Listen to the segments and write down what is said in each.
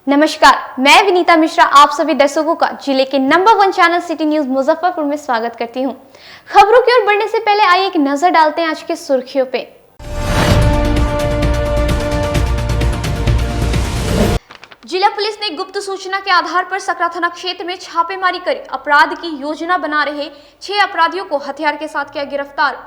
नमस्कार, मैं विनीता मिश्रा आप सभी दर्शकों का जिले के number 1 channel city news Muzaffarpur में स्वागत करती हूं। खबरों की ओर बढ़ने से पहले आइए एक नजर डालते हैं आज की सुर्खियों पे। जिला पुलिस ने गुप्त सूचना के आधार पर सकरा थाना क्षेत्र में छापेमारी कर अपराध की योजना बना रहे 6 अपराधियों को हथियार के साथ किया गिरफ्तार।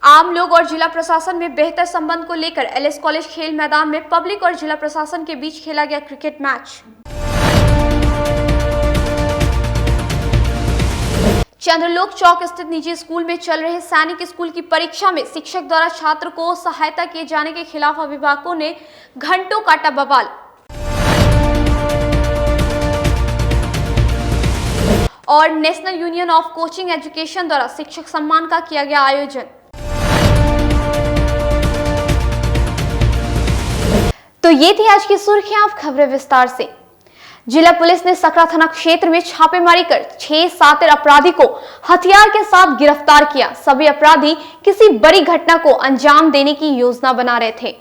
आम लोग और जिला प्रशासन में बेहतर संबंध को लेकर एलएस कॉलेज खेल मैदान में पब्लिक और जिला प्रशासन के बीच खेला गया क्रिकेट मैच। चंद्रलोक चौक स्थित निजी स्कूल में चल रहे सैनिक स्कूल की परीक्षा में शिक्षक द्वारा छात्र को सहायता किए जाने के खिलाफ अभिभावकों ने घंटों काटा बवाल। और national union of coaching education द्वारा शिक्षक सम्मान का किया गया आयोजन। तो ये थी आज की सुर्खियां, अब खबरें विस्तार से। जिला पुलिस ने सकरा थाना क्षेत्र में छापेमारी कर 6 शातिर अपराधी को हथियार के साथ गिरफ्तार किया। सभी अपराधी किसी बड़ी घटना को अंजाम देने की योजना बना रहे थे।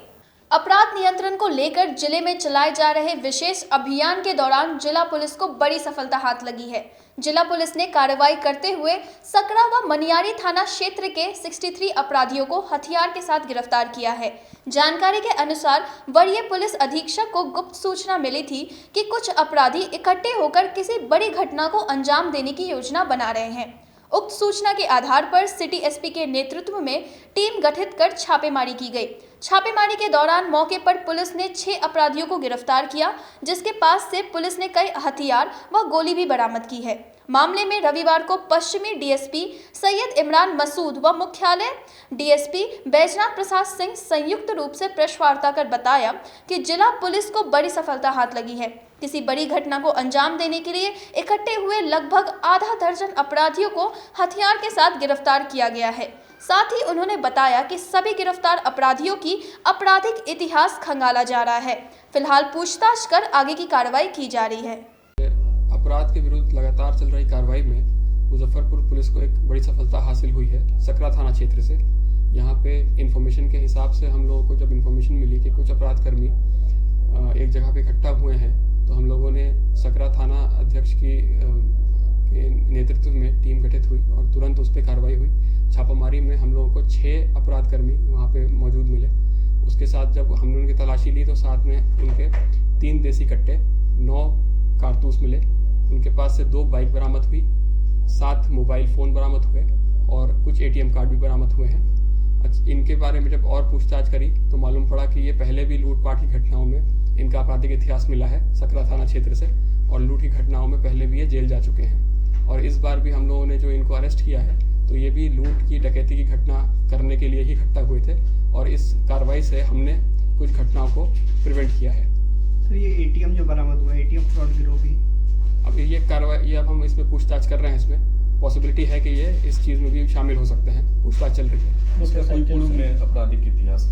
अपराध नियंत्रण को लेकर जिले में चलाए जा रहे विशेष अभियान के दौरान जिला पुलिस को बड़ी सफलता हाथ लगी है। जिला पुलिस ने कार्रवाई करते हुए सकरा व मनियारी थाना क्षेत्र के 63 अपराधियों को हथियार के साथ गिरफ्तार किया है। जानकारी के अनुसार वरीय पुलिस अधीक्षक को गुप्त सूचना मिली थी कि कुछ अपराधी इकट्ठे होकर किसी बड़ी घटना को अंजाम देने की योजना बना रहे हैं। उक्त सूचना के आधार पर सिटी एसपी के नेतृत्व में टीम गठित कर छापेमारी की गई। छापेमारी के दौरान मौके पर पुलिस ने 6 अपराधियों को गिरफ्तार किया, जिसके पास से पुलिस ने कई हथियार व गोली भी बरामद की है। मामले में रविवार को पश्चिमी डीएसपी सैयद इमरान मसूद व मुख्यालय डीएसपी बैजनाथ प्रसाद सिंह संयुक्त रूप से प्रेस वार्ता कर बताया कि जिला पुलिस को बड़ी सफलता हाथ लगी है। किसी बड़ी घटना को अंजाम देने के लिए इकट्ठे हुए लगभग आधा दर्जन अपराधियों को हथियार के साथ गिरफ्तार किया गया है। साथ ही उन्होंने बताया कि सभी गिरफ्तार अपराधियों की आपराधिक इतिहास खंगाला जा रहा है। फिलहाल पूछताछ कर आगे की कार्रवाई की जा रही है। अपराध के विरुद्ध लगातार चल रही कार्रवाई में मुजफ्फरपुर पुलिस को एक बड़ी सफलता हासिल हुई है सकरा थाना क्षेत्र से। यहाँ पे इंफॉर्मेशन के हिसाब से हम लोगों को जब इंफॉर्मेशन मिली कि कुछ अपराधकर्मी एक जगह पे इकट्ठा हुए हैं, तो हम लोगों ने सकरा थाना अध्यक्ष के नेतृत्व में टीम गठित हुई और तुरंत उस पर कार्रवाई हुई। छापामारी में हम लोगों को 6 अपराधकर्मी वहाँ पे मौजूद मिले। उसके साथ जब हमने उनकी तलाशी ली तो साथ में उनके 3 देसी कट्टे, 9 कारतूस मिले। उनके पास से 2 बाइक बरामद हुई, 7 मोबाइल फ़ोन बरामद हुए और कुछ एटीएम कार्ड भी बरामद हुए हैं। इनके बारे में जब और पूछताछ करी तो मालूम पड़ा कि ये पहले भी लूटपाट की घटनाओं में इनका आपराधिक इतिहास मिला है सकरा थाना क्षेत्र से, और लूट की घटनाओं में पहले भी ये जेल जा चुके हैं। और इस बार भी हम लोगों ने जो इनको अरेस्ट किया है तो ये भी लूट की डकैती की घटना करने के लिए ही इकट्ठा हुए थे, और इस कार्रवाई से हमने कुछ घटनाओं को प्रिवेंट किया है। सर, ये एटीएम जो बरामद हुआ है, एटीएम फ्रॉड गिरोह भी, अब ये कार्रवाई ये अब हम इसमें पूछताछ कर रहे हैं। इसमें पॉसिबिलिटी है कि ये इस चीज़ में भी शामिल हो सकते हैं। पूछताछ चल रही है। इसका कोई पूर्व में आपराधिक इतिहास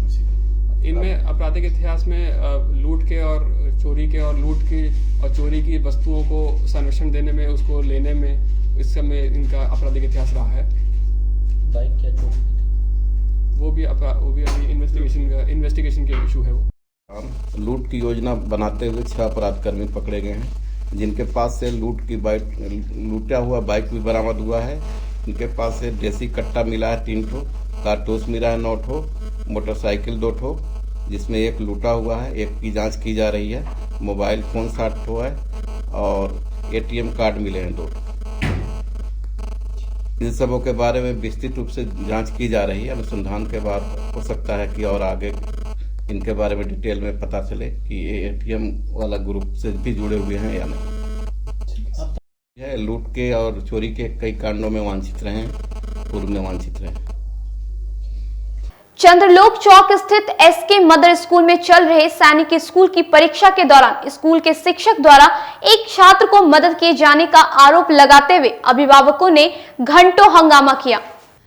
इनमें आपराधिक इतिहास में लूट के और चोरी के और लूट की और चोरी की वस्तुओं को संरक्षण देने में, उसको लेने में, इस समय इनका आपराधिक इतिहास रहा है। बाइक क्या चोरी थी? वो भी अभी इन्वेस्टिगेशन के इशू है। वो लूट की योजना बनाते हुए 6 अपराधकर्मी पकड़े गए हैं, जिनके पास से लूटा हुआ बाइक भी बरामद हुआ है। इनके पास से देसी कट्टा मिला है 3 ठो, कारतूस मिला है 9 ठो, मोटरसाइकिल 2 ठो, जिसमें 1 लूटा हुआ है, 1 की जांच की जा रही है। मोबाइल फ़ोन 60 ठो है और एटीएम कार्ड मिले हैं 2। इन सबों के बारे में विस्तृत रूप से जांच की जा रही है। अनुसंधान के बाद हो सकता है कि और आगे इनके बारे में डिटेल में पता चले कि ये एटीएम वाला ग्रुप से भी जुड़े हुए हैं या नहीं। यह लूट के और चोरी के कई कांडों में वांछित रहे हैं, पूर्व में वांछित रहे। चंद्रलोक चौक स्थित एसके मदर स्कूल में चल रहे सैनिक स्कूल की परीक्षा के दौरान स्कूल के शिक्षक द्वारा एक छात्र को मदद किए जाने का आरोप लगाते हुए अभिभावकों ने घंटों हंगामा किया।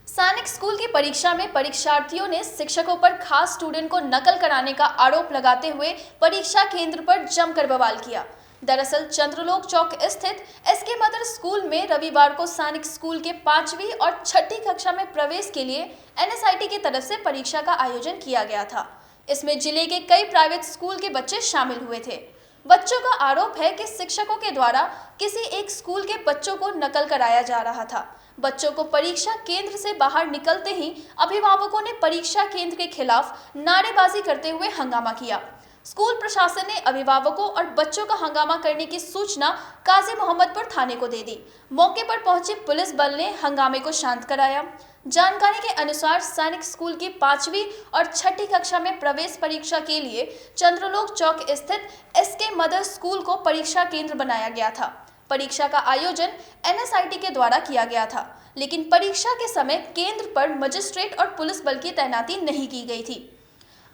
सैनिक स्कूल की परीक्षा में परीक्षार्थियों ने शिक्षकों पर खास स्टूडेंट को नकल कराने का आरोप लगाते हुए परीक्षा केंद्र पर जमकर बवाल किया। दरअसल चंद्रलोक चौक स्थित एसके मदर स्कूल में रविवार को सैनिक स्कूल के 5वीं और 6ठी कक्षा में प्रवेश के लिए एनएसआईटी की तरफ से परीक्षा का आयोजन किया गया था। इसमें जिले के कई प्राइवेट स्कूल के बच्चे शामिल हुए थे। बच्चों का आरोप है कि शिक्षकों के द्वारा किसी एक स्कूल के बच्चों को नकल कराया जा रहा था। बच्चों को परीक्षा केंद्र से बाहर निकलते ही अभिभावकों ने परीक्षा केंद्र के खिलाफ नारेबाजी करते हुए हंगामा किया। स्कूल प्रशासन ने अभिभावकों और बच्चों का हंगामा करने की सूचना काजी मोहम्मदपुर थाने को दे दी। मौके पर पहुंचे पुलिस बल ने हंगामे को शांत कराया। जानकारी के अनुसार सैनिक स्कूल की 5वीं और 6ठी कक्षा में प्रवेश परीक्षा के लिए चंद्रलोक चौक स्थित एसके मदर स्कूल को परीक्षा केंद्र बनाया गया था। परीक्षा का आयोजन NSIT के द्वारा किया गया था, लेकिन परीक्षा के समय केंद्र पर मजिस्ट्रेट और पुलिस बल की तैनाती नहीं की गई थी।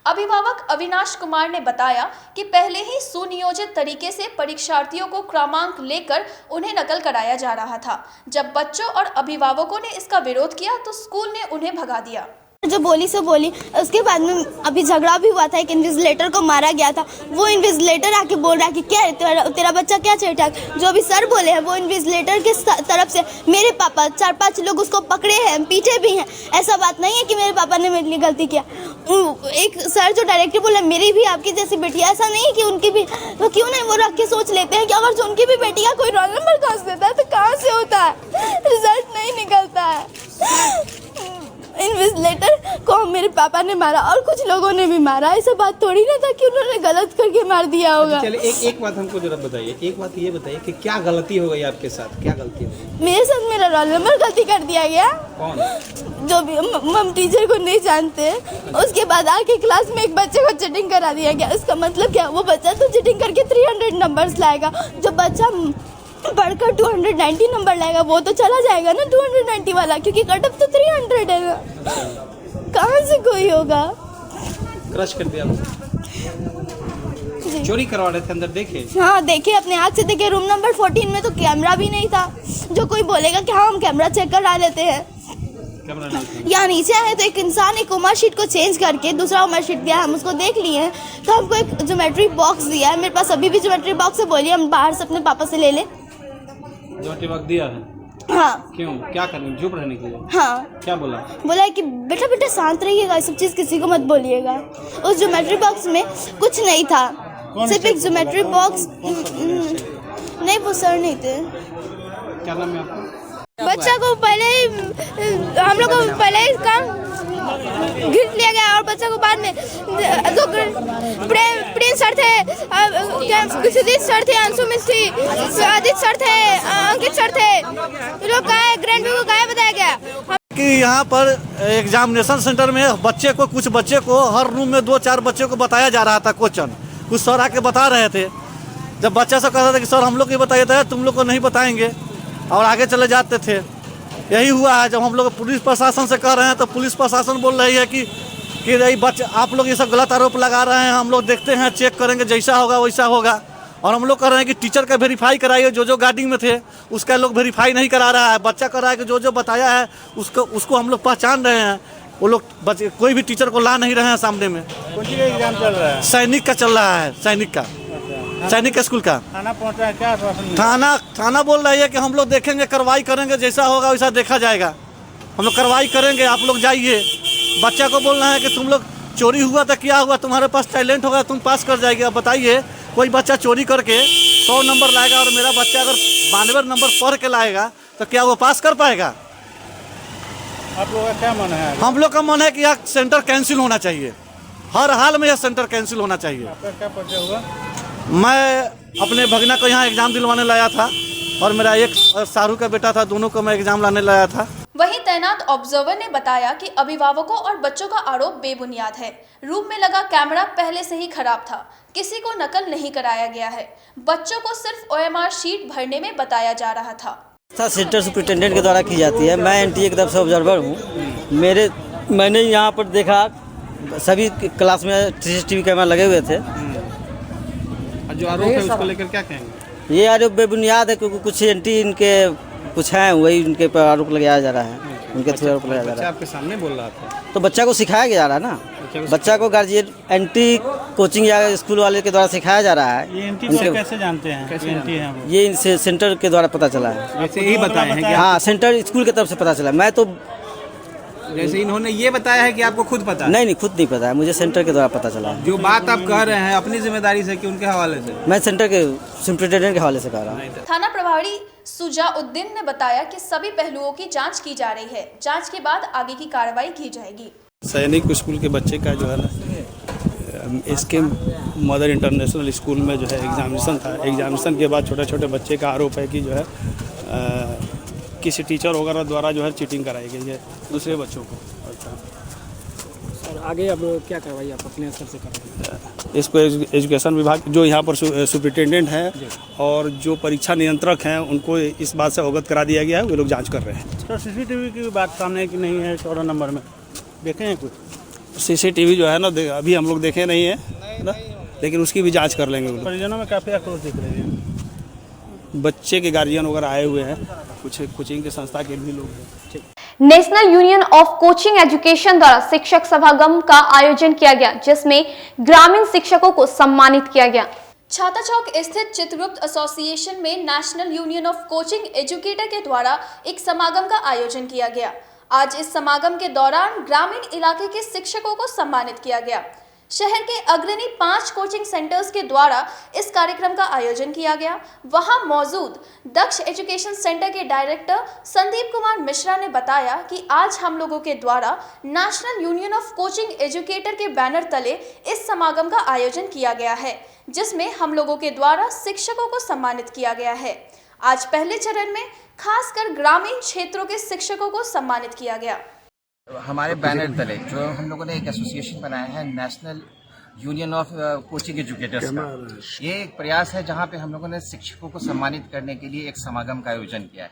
अभिभावक अविनाश कुमार ने बताया कि पहले ही सुनियोजित तरीके से परीक्षार्थियों को क्रमांक लेकर उन्हें नकल कराया जा रहा था। जब बच्चों और अभिभावकों ने इसका विरोध किया तो स्कूल ने उन्हें भगा दिया। जो बोली सो बोली। उसके बाद में अभी झगड़ा भी हुआ था, एक इन्विजिलेटर को मारा गया था। वो इन्विजिलेटर आके बोल रहा है कि क्या है तेरा बच्चा क्या चेटा। जो भी सर बोले हैं वो इन्विजिलेटर के तरफ से मेरे पापा 4-5 लोग उसको पकड़े हैं, पीटे भी हैं। ऐसा बात नहीं है कि मेरे पापा ने मेरे लिए गलती किया। एक सर जो डायरेक्टर बोला मेरी भी आपकी जैसी बेटी, ऐसा नहीं है कि उनकी भी, तो क्यों नहीं वो रख के सोच लेते हैं कि अगर जो उनकी भी बेटी का कोई रोल नंबर कस देता है तो कहाँ से होता है, रिजल्ट नहीं निकलता है। इन्विजिलेटर को मेरे पापा ने मारा और कुछ लोगों ने भी मारा। ऐसा बात थोड़ी ना था कि उन्होंने गलत करके मार दिया होगा। चलिए एक बात हमको जरा बताइए, एक बात ये बताइए कि क्या गलती हो गई आपके साथ, क्या गलती हो गई? मेरे साथ मेरा रोल नंबर गलती कर दिया गया। कौन? जो भी हम टीचर को नहीं जानते, उसके बाद आके क्लास में एक बच्चे को चीटिंग करा दिया गया। इसका मतलब क्या, वो बच्चा तो चीटिंग करके 300 नंबर्स लाएगा, जो बच्चा पढ़कर 290 नंबर लाएगा वो तो चला जाएगा ना 290 वाला, क्योंकि कट ऑफ तो 300 है ना। कहाँ से कोई होगा। क्रश कर दिया। चोरी करवा रहे थे अंदर, देखे? हाँ देखे, अपने आँख से देखे। रूम नंबर 14 में तो कैमरा भी नहीं था। जो कोई बोलेगा कि हाँ हम कैमरा चेक करा लेते हैं, कैमरा नहीं। यहाँ नीचे है तो एक इंसान एक उमर शीट को चेंज करके दूसरा उमर शीट दिया, हम उसको देख लिए हैं। तो हमको एक ज्योमेट्री बॉक्स दिया है, मेरे पास अभी भी ज्योमेट्री बॉक्स है। बोलिए हम बाहर से अपने पापा से ले लें। ज्योमेट्री बॉक्स दिया है? हाँ। क्यों, क्या करने, चुप रहने के लिए? हाँ। क्या बोला? बोला है कि बेटा बेटा शांत रहिएगा, सब चीज़ किसी को मत बोलिएगा। उस ज्योमेट्री बॉक्स में कुछ नहीं था, सिर्फ एक ज्योमेट्री बॉक्स। नहीं वो सर नहीं थे। क्या नाम है आपका? बच्चा को पहले ही हम लोग को पहले ही काम घिस लिया गया और बच्चा को बाद में जो प्रिंस सर थे, सुजीत सर थे, अंशु मिस थी, आदित्य सर थे, अंकित सर थे, लोग कहा ग्रैंड को कहा बताया गया कि यहाँ पर एग्जामिनेशन सेंटर में कुछ बच्चे को हर रूम में 2-4 बच्चे को बताया जा रहा था क्वेश्चन। कुछ सर आके बता रहे थे। जब बच्चा सब कहता था कि सर हम लोग ये बताइए था, तुम लोग को नहीं बताएंगे, और आगे चले जाते थे। यही हुआ है। जब हम लोग पुलिस प्रशासन से कह रहे हैं तो पुलिस प्रशासन बोल रही है कि यही बच्चे आप लोग ये सब गलत आरोप लगा रहे हैं, हम लोग देखते हैं, चेक करेंगे, जैसा होगा वैसा होगा। और हम लोग कह रहे हैं कि टीचर का वेरीफाई कराइए, जो गार्डिंग में थे उसका लोग वेरीफाई नहीं करा रहा है। बच्चा कह रहा है कि जो बताया है उसको हम लोग पहचान रहे हैं। वो लोग कोई भी टीचर को ला नहीं रहे हैं सामने में। कौन सी का एग्जाम चल रहा है? सैनिक का चल रहा है, सैनिक स्कूल का। थाना पहुंचा है क्या? थाना बोल रही है कि हम लोग देखेंगे, कार्रवाई करेंगे, जैसा होगा वैसा देखा जाएगा। हम लोग कार्रवाई करेंगे, आप लोग जाइए। बच्चा को बोल रहे हैं कि तुम लोग चोरी हुआ था, क्या हुआ, तुम्हारे पास टैलेंट होगा, तुम पास कर जाएगी। अब बताइए, कोई बच्चा चोरी करके 100 नंबर लाएगा और मेरा बच्चा अगर 92 नंबर पढ़ के लाएगा तो क्या वो पास कर पाएगा? आप लोगों का क्या मन है? हम लोग का मन है कि यह सेंटर कैंसिल होना चाहिए, हर हाल में यह सेंटर कैंसिल होना चाहिए। आपका क्या परिचय हुआ? मैं अपने भगना को यहाँ एग्जाम दिलवाने लाया था और मेरा एक शाहरुख का बेटा था, दोनों को मैं एग्जाम लाने लाया था। वहीं तैनात ऑब्जर्वर ने बताया कि अभिभावकों और बच्चों का आरोप बेबुनियाद है। रूम में लगा कैमरा पहले से ही खराब था, किसी को नकल नहीं कराया गया है। बच्चों को सिर्फ OMR शीट भरने में बताया जा रहा था। सेंटर सुपरिटेंडेंट के द्वारा की जाती है। मैं NTA की तरफ से ऑब्जर्वर हूँ। मैंने यहाँ पर देखा सभी क्लास में CCTV कैमरा लगे हुए थे। जो आरोप है उसको लेकर क्या कहेंगे? ये आरोप बेबुनियाद है, क्योंकि कुछ एंटी इनके कुछ हैं, वही उनके पर आरोप लगाया जा रहा है, उनके थ्रू आरोप लगाया जा रहा है। आपके सामने बोल रहा था तो बच्चा को सिखाया जा रहा है ना, बच्चा को गार्जियन एंटी कोचिंग या स्कूल वाले के द्वारा सिखाया जा रहा है। ये एंटी कैसे जानते हैं? कैसे एंटी हैं वो? ये इनसे सेंटर के द्वारा पता चला है। वैसे यही बताए हैं कि हाँ, सेंटर स्कूल की तरफ से पता चला। मैं तो जैसे इन्होंने ये बताया है कि आपको खुद पता है? नहीं, खुद नहीं पता है, मुझे सेंटर के द्वारा पता चला है। जो बात आप कह रहे हैं अपनी जिम्मेदारी से कि उनके हवाले से? मैं सेंटर के सुप्रिंटेंडेंट के हवाले से कह रहा हूँ। थाना प्रभारी सुजाउद्दीन ने बताया कि सभी पहलुओं की जांच की जा रही है। जांच के बाद आगे की कार्रवाई की जाएगी। सैनिक स्कूल के बच्चे का जो है ना, इसके मदर इंटरनेशनल स्कूल में जो है एग्जामिनेशन था। एग्जामिनेशन के बाद छोटे छोटे बच्चे का आरोप है कि जो है किसी टीचर वगैरह द्वारा जो है चीटिंग कराई गई है दूसरे बच्चों को। सर आगे अब क्या कार्रवाई आप अपने स्तर से कर रहे हैं? इसको एजुकेशन विभाग जो यहाँ पर सुप्रिंटेंडेंट हैं और जो परीक्षा नियंत्रक हैं उनको इस बात से अवगत करा दिया गया है। वे लोग जांच कर रहे हैं। सर सीसीटीवी की बात सामने है कि नहीं है 14 नंबर में, देखे हैं कुछ? सीसीटीवी जो है ना अभी हम लोग देखे नहीं है ना, लेकिन उसकी भी जांच कर लेंगे। परिजनों में काफ़ी आक्रोश दिख रहे हैं। बच्चे के गार्जियन वगैरह आए हुए हैं, कुछ कोचिंग के संस्था के भी लोग हैं। National union of coaching education द्वारा शिक्षक सभागम का आयोजन किया गया, जिसमें ग्रामीण शिक्षकों को सम्मानित किया गया। छाता चौक स्थित चित्रगुप्त एसोसिएशन में national union of coaching educator के द्वारा एक समागम का आयोजन किया गया। आज इस समागम के दौरान ग्रामीण इलाके के शिक्षकों को सम्मानित किया गया। शहर के अग्रणी 5 कोचिंग सेंटर्स के द्वारा इस कार्यक्रम का आयोजन किया गया। वहां मौजूद दक्ष एजुकेशन सेंटर के डायरेक्टर संदीप कुमार मिश्रा ने बताया कि आज हम लोगों के द्वारा national union of coaching educator के बैनर तले इस समागम का आयोजन किया गया है, जिसमें हम लोगों के द्वारा शिक्षकों को सम्मानित किया गया है। आज पहले चरण में खासकर ग्रामीण क्षेत्रों के शिक्षकों को सम्मानित किया गया। हमारे बैनर तले जो हम लोगों ने एक एसोसिएशन बनाया है national union of coaching educators का, ये एक प्रयास है जहां पे हम लोगों ने शिक्षकों को सम्मानित करने के लिए एक समागम का आयोजन किया है,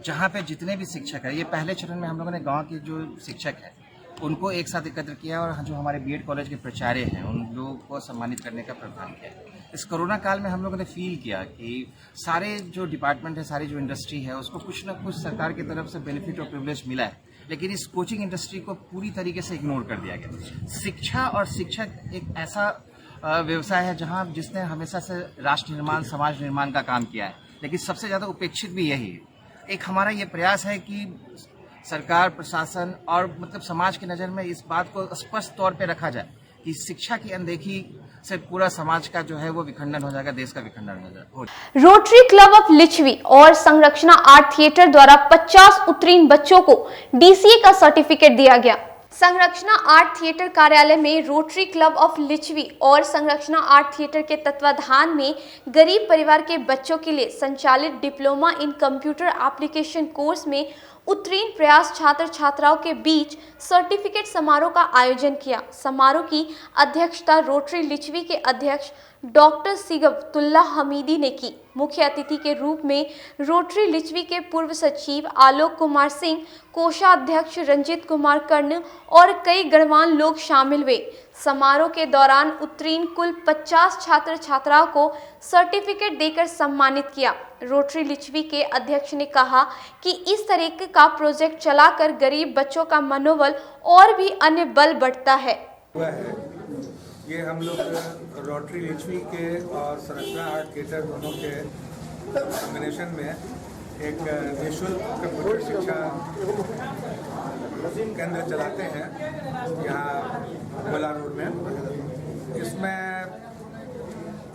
जहां पे जितने भी शिक्षक हैं, ये पहले चरण में हम लोगों ने गांव के जो शिक्षक हैं उनको एक साथ एकत्र किया और जो हमारे बीएड कॉलेज के प्राचार्य हैं उन लोगों को सम्मानित करने का प्रावधान किया। इस कोरोना काल में हम लोगों ने फील किया कि सारे जो डिपार्टमेंट है, सारी जो इंडस्ट्री है, उसको कुछ न कुछ सरकार की तरफ से बेनिफिट और प्रिविलेज मिला है, लेकिन इस कोचिंग इंडस्ट्री को पूरी तरीके से इग्नोर कर दिया गया। शिक्षा और शिक्षक एक ऐसा व्यवसाय है जहां जिसने हमेशा से राष्ट्र निर्माण, समाज निर्माण का काम किया है, लेकिन सबसे ज़्यादा उपेक्षित भी यही है। एक हमारा ये प्रयास है कि सरकार, प्रशासन और मतलब समाज की नज़र में इस बात को स्पष्ट तौर पे रखा जाए कि शिक्षा की अनदेखी से पूरा समाज का जो है वो विखंडन हो जाएगा, देश का विखंडन हो जाएगा। रोटरी क्लब ऑफ लिच्छवी और संरक्षणा आर्ट थिएटर द्वारा 50 उत्तीर्ण बच्चों को डीसीए का सर्टिफिकेट दिया गया। संरक्षणा आर्ट थिएटर कार्यालय में रोटरी क्लब ऑफ लिच्छवी और संरक्षणा आर्ट थिएटर के तत्वाधान में गरीब परिवार के बच्चों के लिए संचालित diploma in computer application course में उत्तीर्ण प्रयास छात्र छात्राओं के बीच सर्टिफिकेट समारोह का आयोजन किया। समारोह की अध्यक्षता रोटरी लिच्छवी के अध्यक्ष डॉक्टर सिगबतुल्ला हमीदी ने की। मुख्य अतिथि के रूप में रोटरी लिच्छवी के पूर्व सचिव आलोक कुमार सिंह, कोषाध्यक्ष रंजित कुमार कर्ण और कई गणमान्य लोग शामिल हुए। समारोह के दौरान उत्तीर्ण कुल 50 छात्र छात्राओं को सर्टिफिकेट देकर सम्मानित किया। रोटरी लिच्छवी के अध्यक्ष ने कहा कि इस तरह का प्रोजेक्ट चलाकर गरीब बच्चों का मनोबल और भी अन्य बल बढ़ता है। ये हम लोग रोटरी लिच्छवी के और संरक्षणा आर्ट थिएटर दोनों के कॉम्बिनेशन में एक निःशुल्क कंप्यूटर शिक्षा केंद्र चलाते हैं यहाँ गोला रोड में। इसमें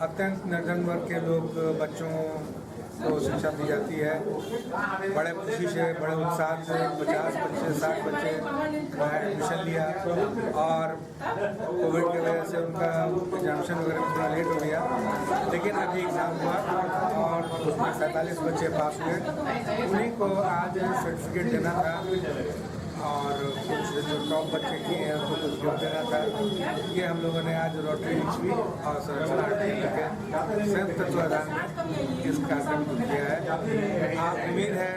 अत्यंत निर्धन वर्ग के लोग बच्चों को शिक्षा दी जाती है। बड़े खुशी से, बड़े उत्साह से 50 बच्चे, 60 बच्चे एडमिशन लिया और कोविड की वजह से उनका एग्जामिनेशन वगैरह थोड़ा लेट हो गया, लेकिन अभी एग्ज़ाम हुआ और उसमें 47 बच्चे पास हुए। उन्हीं को आज सर्टिफिकेट देना था और कुछ जो टॉप बच्चे किए हैं उनको कुछ गिफ्ट देना था। ये हम लोगों ने आज रोटरी लिच्छवी और संरक्षणा आर्ट थिएटर के संयुक्त तत्वाधान में इस कार्यक्रम को किया है। आप उम्मीद है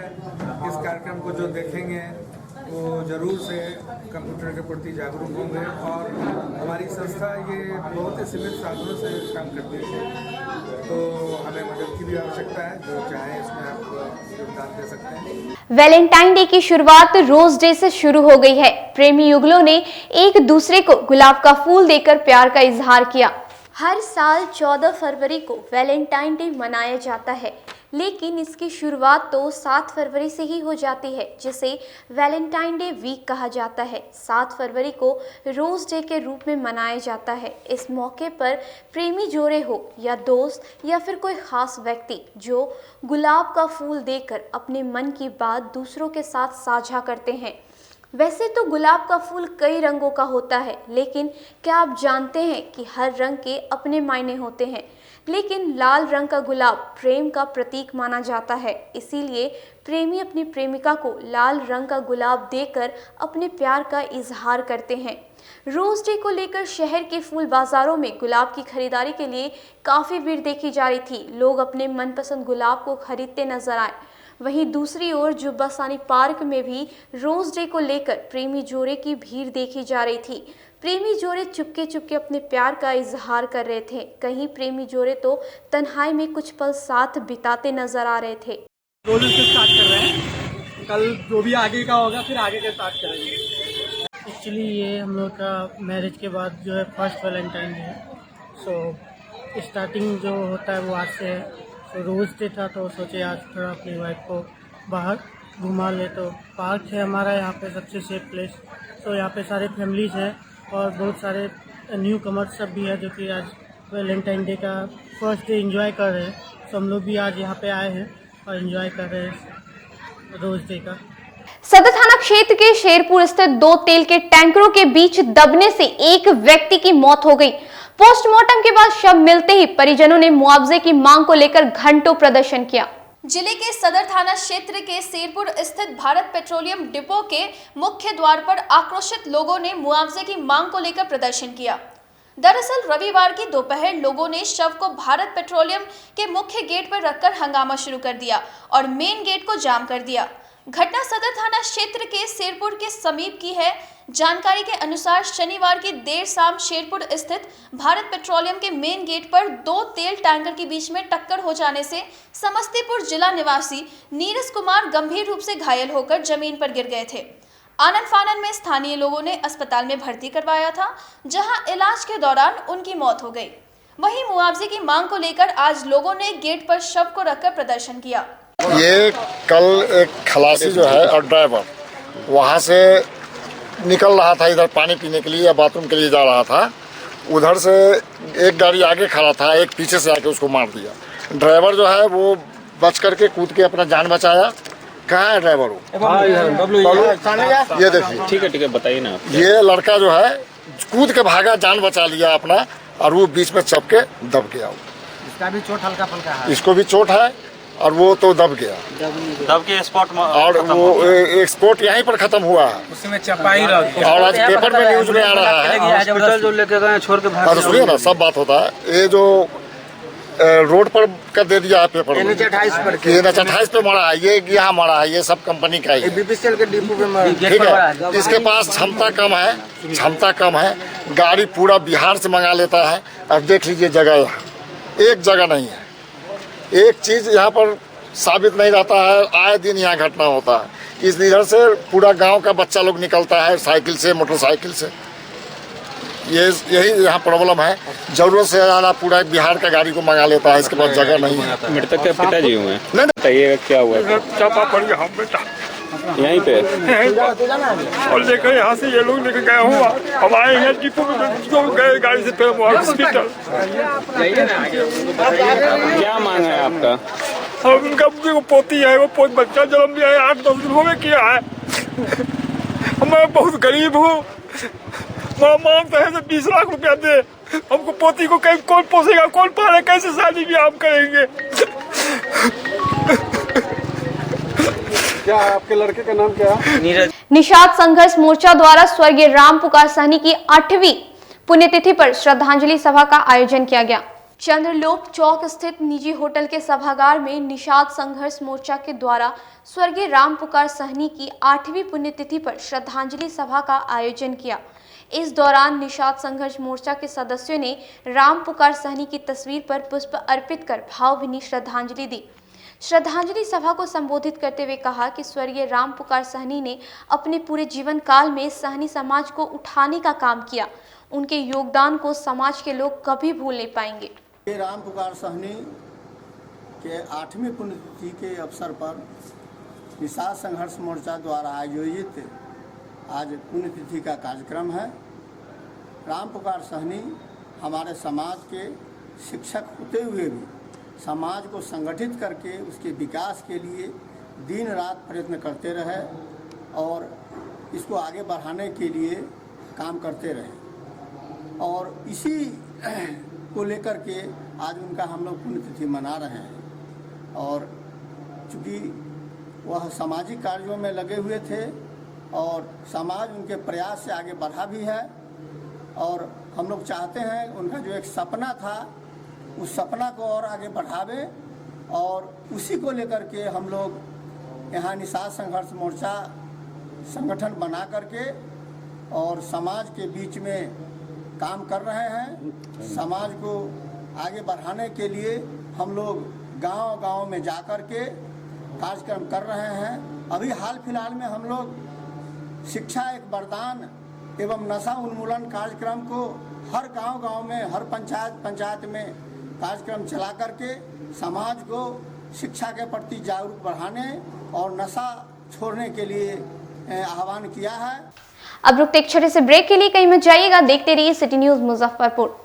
इस कार्यक्रम को जो देखेंगे वो जरूर से कंप्यूटर के प्रति जागरूक होंगे और हमारी संस्था ये बहुत ही सीमित साधनों से काम करती है, तो हमें मदद की भी आवश्यकता है। जो चाहे इसमें आप योगदान दे सकते हैं। वैलेंटाइन डे की शुरुआत रोज डे से शुरू हो गई है। प्रेमी युगलों ने एक दूसरे को गुलाब का फूल देकर प्यार का इजहार किया। हर साल 14 फरवरी को वैलेंटाइन डे मनाया जाता है, लेकिन इसकी शुरुआत तो 7 फरवरी से ही हो जाती है, जिसे वैलेंटाइन डे वीक कहा जाता है। 7 फरवरी को रोज़ डे के रूप में मनाया जाता है। इस मौके पर प्रेमी जोड़े हो या दोस्त या फिर कोई ख़ास व्यक्ति जो गुलाब का फूल देकर अपने मन की बात दूसरों के साथ साझा करते हैं। वैसे तो गुलाब का फूल कई रंगों का होता है, लेकिन क्या आप जानते हैं कि हर रंग के अपने मायने होते हैं। लेकिन लाल रंग का गुलाब प्रेम का प्रतीक माना जाता है, इसीलिए प्रेमी अपनी प्रेमिका को लाल रंग का गुलाब देकर अपने प्यार का इजहार करते हैं। रोज़ डे को लेकर शहर के फूल बाजारों में गुलाब की खरीदारी के लिए काफ़ी भीड़ देखी जा रही थी। लोग अपने मनपसंद गुलाब को खरीदते नजर आए। वहीं दूसरी ओर जुब्बासानी पार्क में भी रोज़ डे को लेकर प्रेमी जोड़े की भीड़ देखी जा रही थी। प्रेमी जोड़े चुपके चुपके अपने प्यार का इजहार कर रहे थे। कहीं प्रेमी जोड़े तो तन्हाई में कुछ पल साथ बिताते नजर आ रहे थे। रोज़ से स्टार्ट कर रहे हैं, कल जो भी आगे का होगा फिर आगे का स्टार्ट करेंगे। एक्चुअली ये हम लोग का मैरिज के बाद जो है फर्स्ट वैलेंटाइन डे है। सो स्टार्टिंग जो होता है वो आज से है। तो रोज़ डे था तो सोचे आज थोड़ा अपनी वाइफ को बाहर घुमा ले। तो पार्क है हमारा यहाँ पे सबसे सेफ प्लेस। तो यहाँ पे सारे फैमिलीज हैं और बहुत सारे न्यू कमर्स सब भी है जो कि आज वैलेंटाइन डे का फर्स्ट डे एंजॉय कर रहे हैं। तो हम लोग भी आज यहाँ पे आए हैं और एंजॉय कर रहे हैं रोज़ डे का। सदर थाना क्षेत्र के शेरपुर स्थित 2 तेल के टैंकरों के बीच दबने से एक व्यक्ति की मौत हो गई। पोस्टमार्टम के बाद शव मिलते ही परिजनों ने मुआवजे की मांग को लेकर घंटों प्रदर्शन किया। जिले के सदर थाना क्षेत्र के शेरपुर स्थित भारत पेट्रोलियम डिपो के मुख्य द्वार पर आक्रोशित लोगों ने मुआवजे की मांग को लेकर प्रदर्शन किया। दरअसल रविवार की दोपहर लोगों ने शव को भारत पेट्रोलियम के मुख्य गेट पर रखकर हंगामा शुरू कर दिया और मेन गेट को जाम कर दिया। घटना सदर थाना क्षेत्र के शेरपुर के समीप की है। जानकारी के अनुसार शनिवार की देर शाम शेरपुर स्थित भारत पेट्रोलियम के मेन गेट पर 2 तेल टैंकर के बीच में टक्कर हो जाने से समस्तीपुर जिला निवासी नीरज कुमार गंभीर रूप से घायल होकर जमीन पर गिर गए थे। आनन फानन में स्थानीय लोगों ने अस्पताल में भर्ती करवाया था, जहां इलाज के दौरान उनकी मौत हो गई। वहीं मुआवजे की मांग को लेकर आज लोगों ने गेट पर शव को रखकर प्रदर्शन किया। ये कल एक खलासी जो है और ड्राइवर वहाँ से निकल रहा था, इधर पानी पीने के लिए या बाथरूम के लिए जा रहा था। उधर से एक गाड़ी आगे खड़ा था, एक पीछे से आके उसको मार दिया। ड्राइवर जो है वो बच करके कूद के अपना जान बचाया। कहाँ है ड्राइवर? ये देखिए। ठीक है बताइए ना। ये लड़का जो है कूद के भागा, जान बचा लिया अपना, और वो बीच में चप के दब गया। इसका भी चोट हल्का फुल्का है। इसको भी चोट है और वो तो दब गया, दब के स्पॉट में, और वो स्पॉट यहीं पर खत्म हुआ है। उसमें चपाई रह गया। और आज पेपर में न्यूज में आ रहा है, हॉस्पिटल जो लेके गए छोड़ के भाग। सुनिए ना, सब बात होता है। ये जो रोड पर कर दे दिया है पेपर में, NH 28 पे मरा है, ये यहाँ मरा है, ये सब कंपनी का ही है। BPCL के डिपो पे मरा। ठीक है, इसके पास क्षमता कम है, गाड़ी पूरा बिहार से मंगा लेता है। अब देख लीजिए जगह, यहाँ एक जगह नहीं है। एक चीज यहाँ पर साबित नहीं रहता है, आए दिन यहाँ घटना होता है। इस इधर से पूरा गांव का बच्चा लोग निकलता है साइकिल से, मोटरसाइकिल से। यही यहाँ प्रॉब्लम है। जरूरत से ज़्यादा पूरा बिहार का गाड़ी को मंगा लेता है, इसके पास जगह नहीं है। मृतक के पिताजी हुए हैं, नहीं बताइए क्या हुआ? चापा पड़ गया हम बेटा यहीं पे, और लेकर यहाँ से ये लोग लेकर गए हुआ। हम आए हैं डिपो में, गए गाड़ी से फिर हॉस्पिटल। क्या मांग है आपका? उनका पोती है, वो पोत बच्चा जन्म दिया है, 8-10 दिन हो गए किया है। मैं बहुत गरीब हूँ, मांगते हैं 20 लाख रुपया दे हमको। पोती को कौन पोसेगा, कौन पाले, कैसे शादी भी हम करेंगे? क्या आपके लड़के का नाम क्या है? नीरज। निषाद संघर्ष मोर्चा द्वारा स्वर्गीय राम पुकार सहनी की 8वीं पुण्यतिथि पर श्रद्धांजलि सभा का आयोजन किया गया। चंद्रलोक चौक स्थित निजी होटल के सभागार में निषाद संघर्ष मोर्चा के द्वारा स्वर्गीय राम पुकार सहनी की 8वीं पुण्यतिथि पर श्रद्धांजलि सभा का आयोजन किया। इस दौरान निषाद संघर्ष मोर्चा के सदस्यों ने राम पुकार सहनी की तस्वीर पर पुष्प अर्पित कर भावभीनी श्रद्धांजलि दी। श्रद्धांजलि सभा को संबोधित करते हुए कहा कि स्वर्गीय राम पुकार सहनी ने अपने पूरे जीवन काल में सहनी समाज को उठाने का काम किया। उनके योगदान को समाज के लोग कभी भूल नहीं पाएंगे। राम पुकार सहनी के 8वीं पुण्यतिथि के अवसर पर निषाद संघर्ष मोर्चा द्वारा आयोजित आज पुण्यतिथि का कार्यक्रम है। राम पुकार सहनी हमारे समाज के शिक्षक होते हुए भी समाज को संगठित करके उसके विकास के लिए दिन रात प्रयत्न करते रहे और इसको आगे बढ़ाने के लिए काम करते रहे और इसी को लेकर के आज उनका हम लोग पुण्यतिथि मना रहे हैं। और चूँकि वह सामाजिक कार्यों में लगे हुए थे और समाज उनके प्रयास से आगे बढ़ा भी है और हम लोग चाहते हैं उनका जो एक सपना था उस सपना को और आगे बढ़ावे और उसी को लेकर के हम लोग यहाँ निषाद संघर्ष मोर्चा संगठन बना करके और समाज के बीच में काम कर रहे हैं। समाज को आगे बढ़ाने के लिए हम लोग गांव-गांव में जा कर के कार्यक्रम कर रहे हैं। अभी हाल फिलहाल में हम लोग शिक्षा एक वरदान एवं नशा उन्मूलन कार्यक्रम को हर गांव-गांव में हर पंचायत में कार्यक्रम चला करके समाज को शिक्षा के प्रति जागरूक बढ़ाने और नशा छोड़ने के लिए आह्वान किया है। अब रुकते एक छोटे से ब्रेक के लिए, कहीं मत जाइएगा, देखते रहिए सिटी न्यूज मुजफ्फरपुर।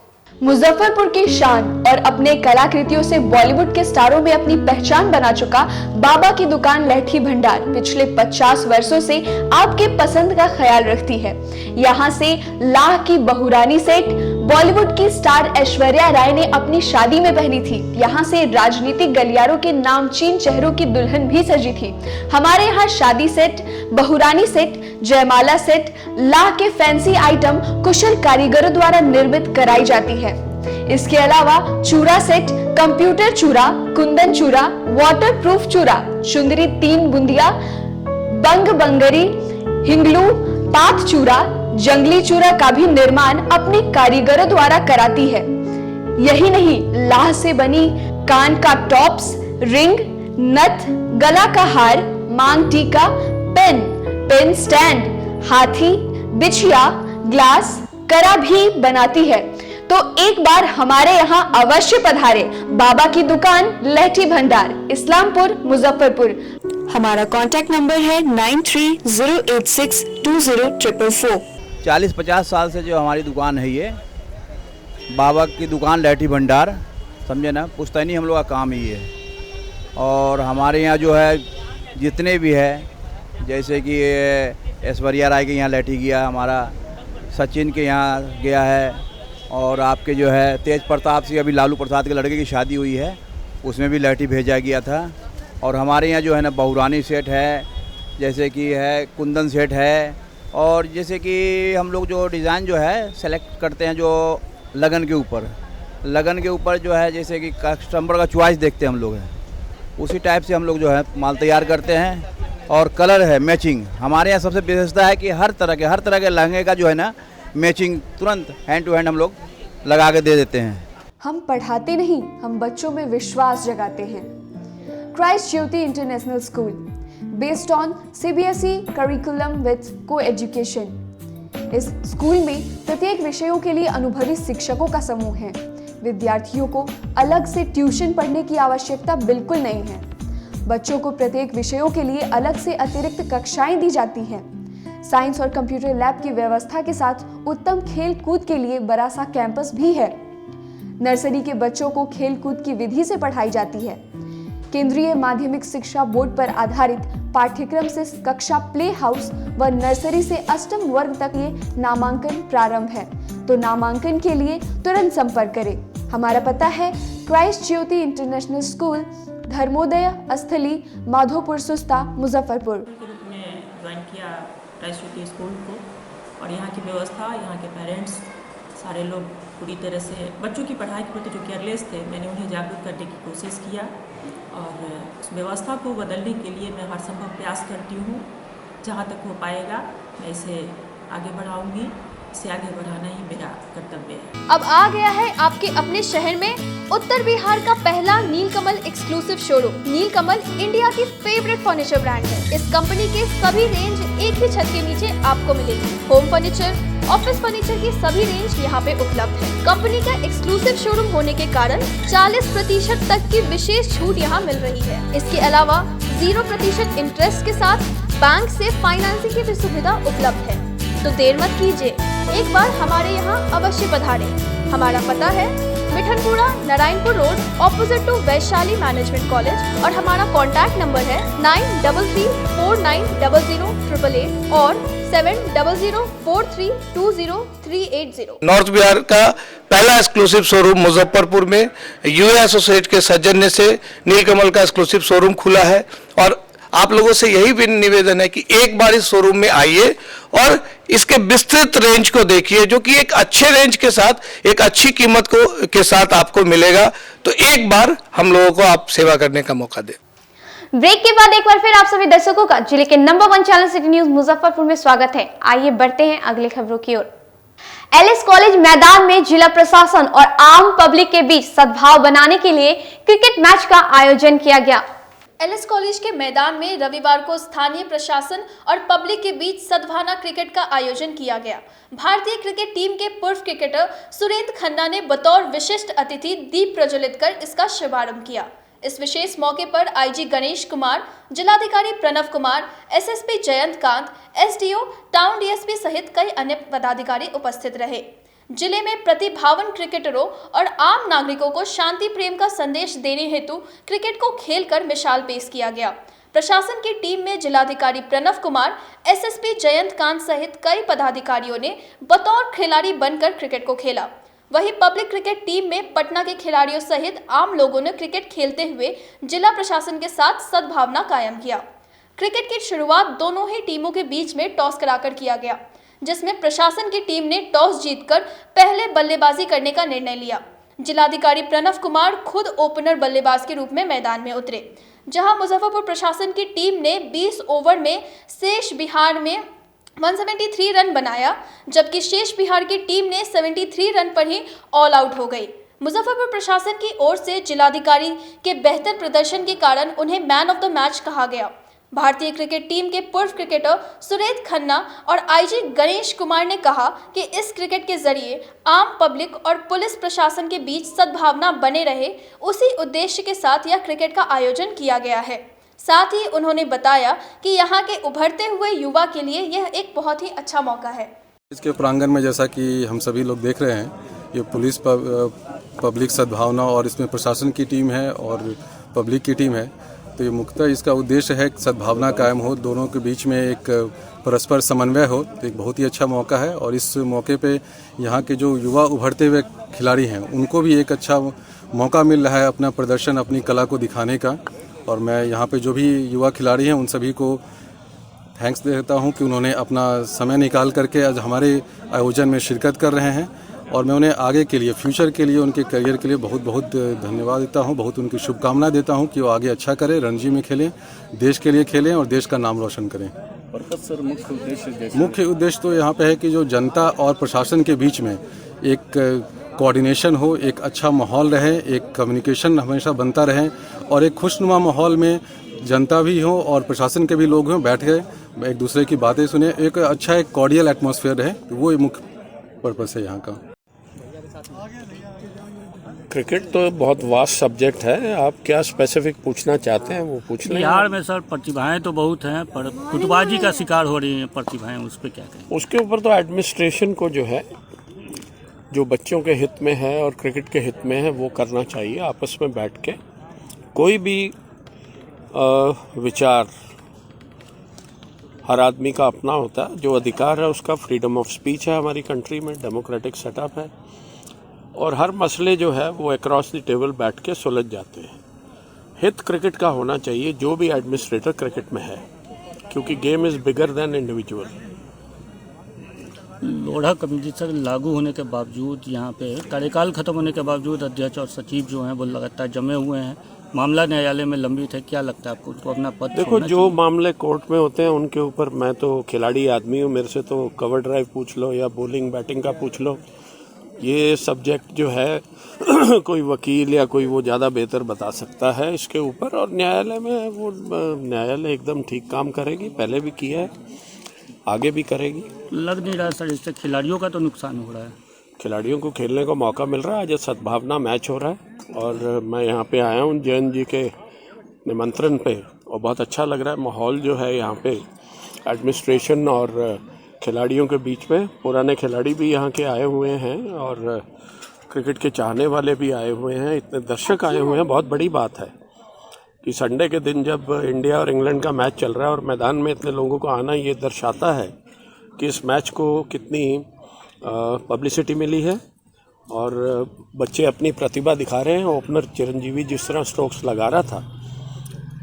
मुजफ्फरपुर की शान और अपने कलाकृतियों से बॉलीवुड के स्टारों में अपनी पहचान बना चुका बाबा की दुकान लहठी भंडार पिछले 50 वर्षों से आपके पसंद का ख्याल रखती है। यहाँ से लाह की बहुरानी सेट बॉलीवुड की स्टार ऐश्वर्या राय ने अपनी शादी में पहनी थी। यहाँ से राजनीतिक गलियारों के नामचीन चेहरों की दुल्हन भी सजी थी। हमारे यहाँ शादी सेट, बहुरानी सेट, जयमाला सेट, लाह के फैंसी आइटम कुशल कारीगरों द्वारा निर्मित कराई जाती है। इसके अलावा चूड़ा सेट, कंप्यूटर चूड़ा, कुंदन चूड़ा, वाटरप्रूफ चूड़ा, चुंदरी 3 बुंदिया, बंग बंगरी, हिंगलू, पात चूड़ा, जंगली चूड़ा का भी निर्माण अपने कारीगरों द्वारा कराती है। यही नहीं, लाह से बनी कान का टॉप्स, रिंग, नथ, गला का हार, मांग टीका, पेन स्टैंड, हाथी, बिछिया, ग्लास, करा भी बनाती है। तो एक बार हमारे यहाँ अवश्य पधारे। बाबा की दुकान लहठी भंडार, इस्लामपुर, मुजफ्फरपुर। हमारा कांटेक्ट नंबर है 9308620444। 40-50 साल से जो हमारी दुकान है ये बाबा की दुकान लहठी भंडार, समझे ना, पुश्तैनी हम लोग का काम ही है। और हमारे यहाँ जो है जितने भी है, जैसे कि ऐश्वर्या राय के यहाँ लहठी गया, हमारा सचिन के यहाँ गया है, और आपके जो है तेज प्रताप सिंह, अभी लालू प्रसाद के लड़के की शादी हुई है, उसमें भी लहठी भेजा गया था। और हमारे यहाँ जो है ना बहुरानी सेट है, जैसे कि है कुंदन सेट है, और जैसे कि हम लोग जो डिज़ाइन जो है सेलेक्ट करते हैं जो लगन के ऊपर जो है, जैसे कि कस्टमर का चॉइस देखते हैं हम लोग हैं, उसी टाइप से हम लोग जो है माल तैयार करते हैं। और कलर है मैचिंग, हमारे यहाँ सबसे विशेषता है कि हर तरह के लहंगे का जो है ना मैचिंग तुरंत हैंड टू हैंड हम लोग लगा के दे देते हैं। हम पढ़ाते नहीं, हम बच्चों में विश्वास जगाते हैं। Christ Jyoti international school, based on CBSE curriculum with co-education. इस स्कूल में प्रत्येक विषयों के लिए अनुभवी शिक्षकों का समूह है। विद्यार्थियों को अलग से ट्यूशन पढ़ने की आवश्यकता बिल्कुल नहीं है। बच्चों को प्रत्येक विषयों के लिए अलग से अतिरिक्त कक्षाएं दी जाती हैं। साइंस और कंप्यूटर लैब की व्यवस्था के साथ उत्तम खेल कूद के लिए बड़ा सा कैंपस भी है। नर्सरी के बच्चों को खेल कूद की विधि से पढ़ाई जाती है। केंद्रीय माध्यमिक शिक्षा बोर्ड पर आधारित पाठ्यक्रम से कक्षा प्ले हाउस व नर्सरी से 8वीं वर्ग तक ये नामांकन प्रारंभ है। तो नामांकन के लिए तुरंत संपर्क करें। हमारा पता है Christ Jyoti international school, Dharmodaya स्थली, माधोपुर सुस्ता, मुजफ्फरपुर। ज्वाइन किया क्राइस्ट ज्योति स्कूल को, और यहाँ की व्यवस्था, यहाँ के पेरेंट्स सारे लोग पूरी तरह से बच्चों की पढ़ाई के प्रति जो केयरलेस थे, मैंने उन्हें जागरूक करने की कोशिश किया और उस व्यवस्था को बदलने के लिए मैं हर संभव प्रयास करती हूँ। जहाँ तक हो पाएगा मैं इसे आगे बढ़ाऊँगी, इसे आगे बढ़ाना ही मेरा कर्तव्य है। अब आ गया है आपके अपने शहर में उत्तर बिहार का पहला नीलकमल एक्सक्लूसिव शोरूम। नीलकमल इंडिया की फेवरेट फर्नीचर ब्रांड है। इस कंपनी के सभी रेंज एक ही छत के नीचे आपको मिलेगी। होम फर्नीचर, ऑफिस फर्नीचर की सभी रेंज यहाँ पे उपलब्ध है। कंपनी का एक्सक्लूसिव शोरूम होने के कारण 40% तक की विशेष छूट यहाँ मिल रही है। इसके अलावा 0% इंटरेस्ट के साथ बैंक से फाइनेंसिंग की भी सुविधा उपलब्ध है। तो देर मत कीजिए, एक बार हमारे यहाँ अवश्य पधारें। हमारा पता है Mithanpura, Narayanpur road, opposite to Vaishali management college और हमारा कॉन्टैक्ट नंबर है 9334900888 और 7004320380। नॉर्थ बिहार का पहला एक्सक्लूसिव शोरूम मुजफ्फरपुर में यूए एसोसिएट के सौजन्य से नीलकमल का एक्सक्लूसिव शोरूम खुला है और आप लोगों से यही भी निवेदन है कि एक बार इस शोरूम में आइए और इसके विस्तृत रेंज को देखिए, जो कि एक अच्छे रेंज के साथ एक अच्छी कीमत के साथ आपको मिलेगा। तो एक बार हम लोगों को आप सेवा करने का मौका दें। ब्रेक के बाद एक बार फिर आप सभी दर्शकों का जिले के number 1 channel city news Muzaffarpur में स्वागत है। आइए बढ़ते हैं अगली खबरों की ओर। एलएस कॉलेज मैदान में जिला प्रशासन और आम पब्लिक के बीच सद्भाव बनाने के लिए क्रिकेट मैच का आयोजन किया गया। एलएस कॉलेज के मैदान में रविवार को स्थानीय प्रशासन और पब्लिक के बीच सद्भावना क्रिकेट का आयोजन किया गया। भारतीय क्रिकेट टीम के पूर्व क्रिकेटर सुरेंद्र खन्ना ने बतौर विशिष्ट अतिथि दीप प्रज्वलित कर इसका शुभारंभ किया। इस विशेष मौके पर आईजी गणेश कुमार, जिलाधिकारी Pranav Kumar, SSP Jayantkant, SDO, town DSP सहित कई अन्य पदाधिकारी उपस्थित रहे। जिले में प्रतिभावन क्रिकेटरों और आम नागरिकों को शांति प्रेम का संदेश देने हेतु क्रिकेट को खेलकर मिसाल पेश किया गया। प्रशासन की टीम में जिलाधिकारी प्रणव कुमार, एसएसपी जयंतकांत सहित कई पदाधिकारियों ने बतौर खिलाड़ी बनकर क्रिकेट को खेला। वहीं पब्लिक क्रिकेट टीम में पटना के खिलाड़ियों सहित आम लोगों ने क्रिकेट खेलते हुए जिला प्रशासन के साथ सद्भावना कायम किया। क्रिकेट की शुरुआत दोनों ही टीमों के बीच में टॉस कराकर किया गया, जिसमें प्रशासन की टीम ने टॉस जीतकर पहले बल्लेबाजी करने का निर्णय लिया। जिलाधिकारी प्रणव कुमार खुद ओपनर बल्लेबाज के रूप में मैदान में उतरे, जहां मुजफ्फरपुर प्रशासन की टीम ने 20 ओवर में शेष बिहार में 173 रन बनाया, जबकि शेष बिहार की टीम ने 73 रन पर ही ऑल आउट हो गई। मुजफ्फरपुर प्रशासन की ओर से जिलाधिकारी के बेहतर प्रदर्शन के कारण उन्हें मैन ऑफ द मैच कहा गया। भारतीय क्रिकेट टीम के पूर्व क्रिकेटर सुरेंद्र खन्ना और आईजी गणेश कुमार ने कहा कि इस क्रिकेट के जरिए आम पब्लिक और पुलिस प्रशासन के बीच सद्भावना बने रहे, उसी उद्देश्य के साथ यह क्रिकेट का आयोजन किया गया है। साथ ही उन्होंने बताया कि यहाँ के उभरते हुए युवा के लिए यह एक बहुत ही अच्छा मौका है। इसके प्रांगण में जैसा कि हम सभी लोग देख रहे हैं, ये पुलिस पब्लिक सद्भावना और इसमें प्रशासन की टीम है और पब्लिक की टीम है। तो ये मुख्यतः इसका उद्देश्य है कि सद्भावना कायम हो, दोनों के बीच में एक परस्पर समन्वय हो। तो एक बहुत ही अच्छा मौका है और इस मौके पे यहाँ के जो युवा उभरते हुए खिलाड़ी हैं उनको भी एक अच्छा मौका मिल रहा है अपना प्रदर्शन, अपनी कला को दिखाने का। और मैं यहाँ पे जो भी युवा खिलाड़ी हैं उन सभी को थैंक्स देता हूँ कि उन्होंने अपना समय निकाल करके आज हमारे आयोजन में शिरकत कर रहे हैं और मैं उन्हें आगे के लिए, फ्यूचर के लिए, उनके करियर के लिए बहुत बहुत धन्यवाद देता हूं, बहुत उनकी शुभकामनाएं देता हूं कि वो आगे अच्छा करें, रणजी में खेलें, देश के लिए खेलें और देश का नाम रोशन करें। सर मुख्य उद्देश्य तो यहाँ पे है कि जो जनता और प्रशासन के बीच में एक कोऑर्डिनेशन हो, एक अच्छा माहौल रहे, एक कम्युनिकेशन हमेशा बनता रहे और एक खुशनुमा माहौल में जनता भी हो और प्रशासन के भी लोग हों, बैठ के एक दूसरे की बातें सुने, एक अच्छा एक कॉर्डियल एटमॉस्फेयर रहे। वो मुख्य पर्पस है यहाँ का। क्रिकेट तो बहुत वास्ट सब्जेक्ट है, आप क्या स्पेसिफिक पूछना चाहते हैं वो पूछ लें। बिहार में सर प्रतिभाएं तो बहुत हैं, पर फुटबाजी का शिकार हो रही हैं प्रतिभाएं, उस पर क्या कहें? उसके ऊपर तो एडमिनिस्ट्रेशन को जो है, जो बच्चों के हित में है और क्रिकेट के हित में है, वो करना चाहिए। आपस में बैठ के कोई भी विचार हर आदमी का अपना होता है, जो अधिकार है उसका, फ्रीडम ऑफ स्पीच है हमारी कंट्री में, डेमोक्रेटिक सेटअप है और हर मसले जो है वो अक्रॉस द टेबल बैठ के सुलझ जाते हैं। हित क्रिकेट का होना चाहिए जो भी एडमिनिस्ट्रेटर क्रिकेट में है, क्योंकि game is bigger than individual. Lodha community लागू होने के बावजूद, यहाँ पे कार्यकाल खत्म होने के बावजूद अध्यक्ष और सचिव जो हैं वो लगातार जमे हुए हैं, मामला न्यायालय में लंबित है। क्या लगता है आपको, उसको अपना पद? देखो, जो मामले कोर्ट में होते हैं उनके ऊपर, मैं तो खिलाड़ी आदमी हूँ, मेरे से तो कवर ड्राइव पूछ लो या बॉलिंग बैटिंग का पूछ लो, ये सब्जेक्ट जो है कोई वकील या कोई वो ज़्यादा बेहतर बता सकता है इसके ऊपर। और न्यायालय में वो न्यायालय एकदम ठीक काम करेगी, पहले भी किया है। आगे भी करेगी। लग नहीं रहा सर, इससे खिलाड़ियों का तो नुकसान हो रहा है। खिलाड़ियों को खेलने का मौका मिल रहा है। आज सद्भावना मैच हो रहा है और मैं यहाँ पे आया हूँ जैन जी के निमंत्रण पे और बहुत अच्छा लग रहा है। माहौल जो है यहाँ पे एडमिनिस्ट्रेशन और खिलाड़ियों के बीच में, पुराने खिलाड़ी भी यहाँ के आए हुए हैं और क्रिकेट के चाहने वाले भी आए हुए हैं, इतने दर्शक आए हुए हैं। बहुत बड़ी बात है कि संडे के दिन जब इंडिया और इंग्लैंड का मैच चल रहा है और मैदान में इतने लोगों को आना, ये दर्शाता है कि इस मैच को कितनी पब्लिसिटी मिली है और बच्चे अपनी प्रतिभा दिखा रहे हैं। ओपनर चिरंजीवी जिस तरह स्ट्रोक्स लगा रहा था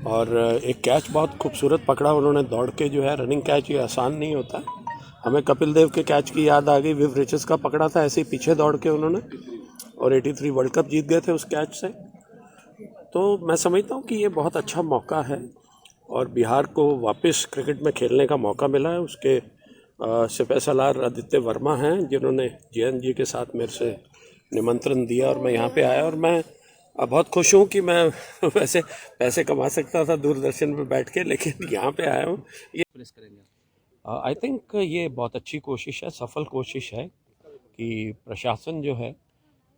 और एक कैच बहुत खूबसूरत पकड़ा उन्होंने दौड़ के, जो है रनिंग कैच ये आसान नहीं होता। हमें कपिल देव के कैच की याद आ गई, विव रिचर्ड्स का पकड़ा था ऐसे ही पीछे दौड़ के उन्होंने, और 83 वर्ल्ड कप जीत गए थे उस कैच से। तो मैं समझता हूँ कि ये बहुत अच्छा मौका है और बिहार को वापस क्रिकेट में खेलने का मौका मिला है। उसके सिपह सलार आदित्य वर्मा हैं जिन्होंने जयंत जी के साथ मेरे से निमंत्रण दिया और मैं यहाँ पे आया और मैं बहुत खुश हूँ कि मैं वैसे पैसे कमा सकता था दूरदर्शन पे बैठ के, लेकिन यहाँ पे आया हूँ। ये आई थिंक ये बहुत अच्छी कोशिश है, सफल कोशिश है कि प्रशासन जो है,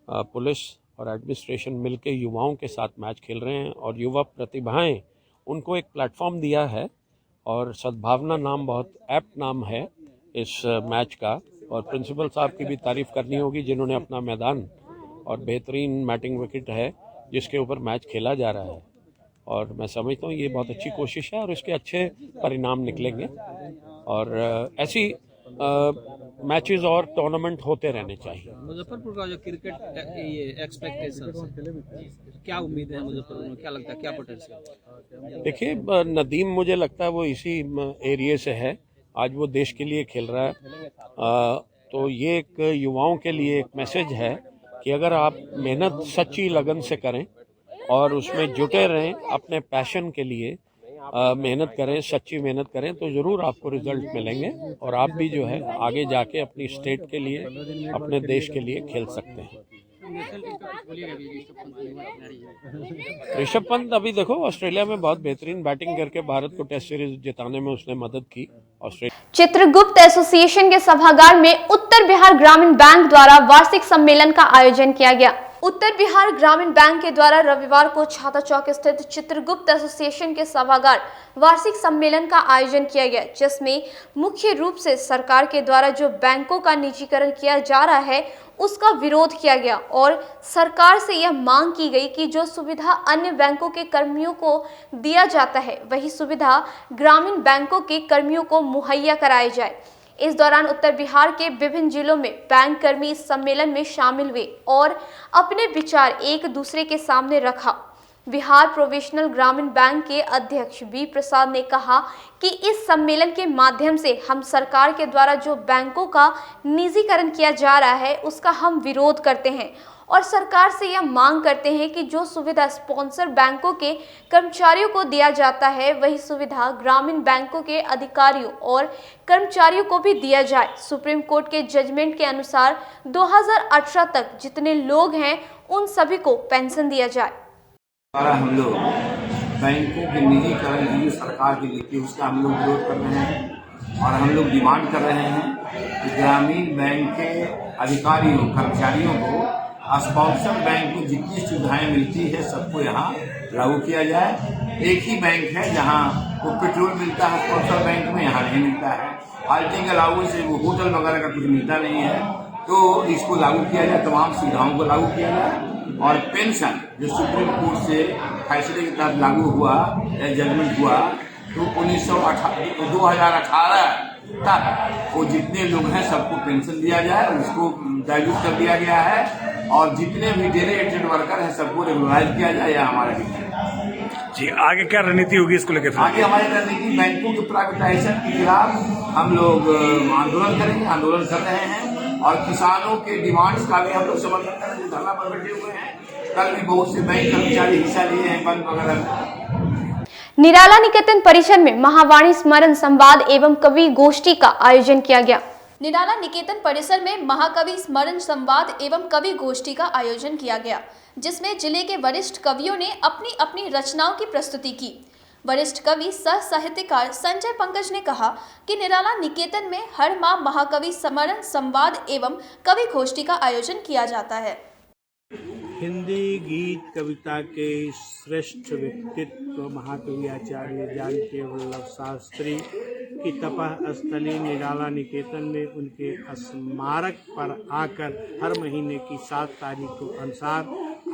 पुलिस और एडमिनिस्ट्रेशन मिलके युवाओं के साथ मैच खेल रहे हैं और युवा प्रतिभाएं, उनको एक प्लेटफॉर्म दिया है और सद्भावना नाम बहुत एप्ट नाम है इस मैच का। और प्रिंसिपल साहब की भी तारीफ़ करनी होगी जिन्होंने अपना मैदान और बेहतरीन मैटिंग विकेट है जिसके ऊपर मैच खेला जा रहा है और मैं समझता हूँ ये बहुत अच्छी कोशिश है और इसके अच्छे परिणाम निकलेंगे और ऐसी मैचेस और टूर्नामेंट होते रहने चाहिए। मुजफ्फरपुर का जो क्रिकेट ये एक्सपेक्टेशन, क्या उम्मीद है मुजफ्फरपुर में, क्या लगता है क्या पोटेंशियल? देखिए, नदीम मुझे लगता है वो इसी एरिया से है, आज वो देश के लिए खेल रहा है। तो ये एक युवाओं के लिए एक मैसेज है कि अगर आप मेहनत सच्ची लगन से करें और उसमें जुटे रहें, अपने पैशन के लिए मेहनत करें, सच्ची मेहनत करें, तो ज़रूर आपको रिजल्ट मिलेंगे और आप भी जो है आगे जाके अपनी स्टेट के लिए, अपने देश के लिए खेल सकते हैं। ऋषभ पंत अभी देखो ऑस्ट्रेलिया में बहुत बेहतरीन बैटिंग करके भारत को टेस्ट सीरीज जिताने में उसने मदद की। चित्रगुप्त एसोसिएशन के सभागार में उत्तर बिहार ग्रामीण बैंक द्वारा वार्षिक सम्मेलन का आयोजन किया गया। उत्तर बिहार ग्रामीण बैंक के द्वारा रविवार को छाता चौक स्थित चित्रगुप्त एसोसिएशन के सभागार वार्षिक सम्मेलन का आयोजन किया गया, जिसमें मुख्य रूप से सरकार के द्वारा जो बैंकों का निजीकरण किया जा रहा है उसका विरोध किया गया और सरकार से यह मांग की गई कि जो सुविधा अन्य बैंकों के कर्मियों को दिया जाता है वही सुविधा ग्रामीण बैंकों के कर्मियों को मुहैया कराई जाए। इस दौरान उत्तर बिहार के विभिन्न जिलों में बैंक कर्मी इस सम्मेलन में शामिल हुए और अपने विचार एक दूसरे के सामने रखा। बिहार प्रोविजनल ग्रामीण बैंक के अध्यक्ष बी प्रसाद ने कहा कि इस सम्मेलन के माध्यम से हम सरकार के द्वारा जो बैंकों का निजीकरण किया जा रहा है उसका हम विरोध करते हैं और सरकार से यह मांग करते हैं कि जो सुविधा स्पॉन्सर बैंकों के कर्मचारियों को दिया जाता है वही सुविधा ग्रामीण बैंकों के अधिकारियों और कर्मचारियों को भी दिया जाए। सुप्रीम कोर्ट के जजमेंट के अनुसार 2018 तक जितने लोग हैं उन सभी को पेंशन दिया जाए। हम लोग बैंकों के निजीकरण की जो सरकार की नीति है उसका हम लोग विरोध कर रहे हैं और हम लोग डिमांड कर रहे हैं कि ग्रामीण बैंक के अधिकारियों कर्मचारियों को स्पॉन्सर बैंक में जितनी सुविधाएं मिलती है सबको यहाँ लागू किया जाए। एक ही बैंक है जहाँ वो पेट्रोल मिलता है स्पॉन्सर बैंक में, यहाँ नहीं मिलता है। हाल्टिंग अलाउंस से वो होटल वगैरह का कुछ मिलता नहीं है, तो इसको लागू किया जाए, तमाम सुविधाओं को लागू किया जाए। और पेंशन जो सुप्रीम कोर्ट से फैसले के तहत लागू हुआ, जजमेंट हुआ, तो 2018 तक वो जितने लोग हैं सबको पेंशन दिया जाए, उसको डाइल्यूट कर दिया गया है और जितने भी डेलीगेटेड वर्कर हैं सबको रेगुलराइज किया जाए। यह हमारा डिमांड जी। आगे क्या रणनीति होगी इसको लेकर? आगे हमारी रणनीति बैंकों के प्राइवेटाइजेशन के खिलाफ हम लोग आंदोलन करेंगे, आंदोलन कर रहे हैं और किसानों के डिमांड्स का भी हम लोग समर्थन करेंगे। धरना पर बैठे हुए हैं, कल भी बहुत से बैंक कर्मचारी हिस्सा लिए हैं बंद वगैरह। निराला निकेतन परिसर में महावाणी स्मरण संवाद एवं कवि गोष्ठी का आयोजन किया गया। निराला निकेतन परिसर में महाकवि स्मरण संवाद एवं कवि गोष्ठी का आयोजन किया गया, जिसमें जिले के वरिष्ठ कवियों ने अपनी अपनी रचनाओं की प्रस्तुति की। वरिष्ठ कवि सह साहित्यकार संजय पंकज ने कहा कि निराला निकेतन में हर माह महाकवि सम्मेलन, संवाद एवं कवि गोष्ठी का आयोजन किया जाता है। हिंदी गीत कविता के श्रेष्ठ व्यक्तित्व महाकवि आचार्य जानकी वल्लभ शास्त्री की तपः स्थली निराला निकेतन में उनके स्मारक पर आकर हर महीने की 7 तारीख को अनुसार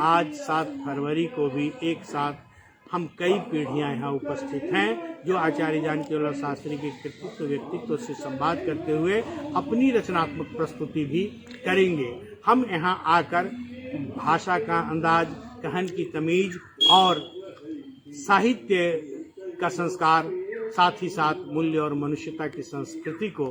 आज 7 फरवरी को भी एक साथ हम कई पीढ़ियां यहाँ उपस्थित हैं जो आचार्य जानकी वल्लभ शास्त्री के कृतित्व व्यक्तित्व से संवाद करते हुए अपनी रचनात्मक प्रस्तुति भी करेंगे। हम यहाँ आकर भाषा का अंदाज, कहन की तमीज और साहित्य का संस्कार, साथ ही साथ मूल्य और मनुष्यता की संस्कृति को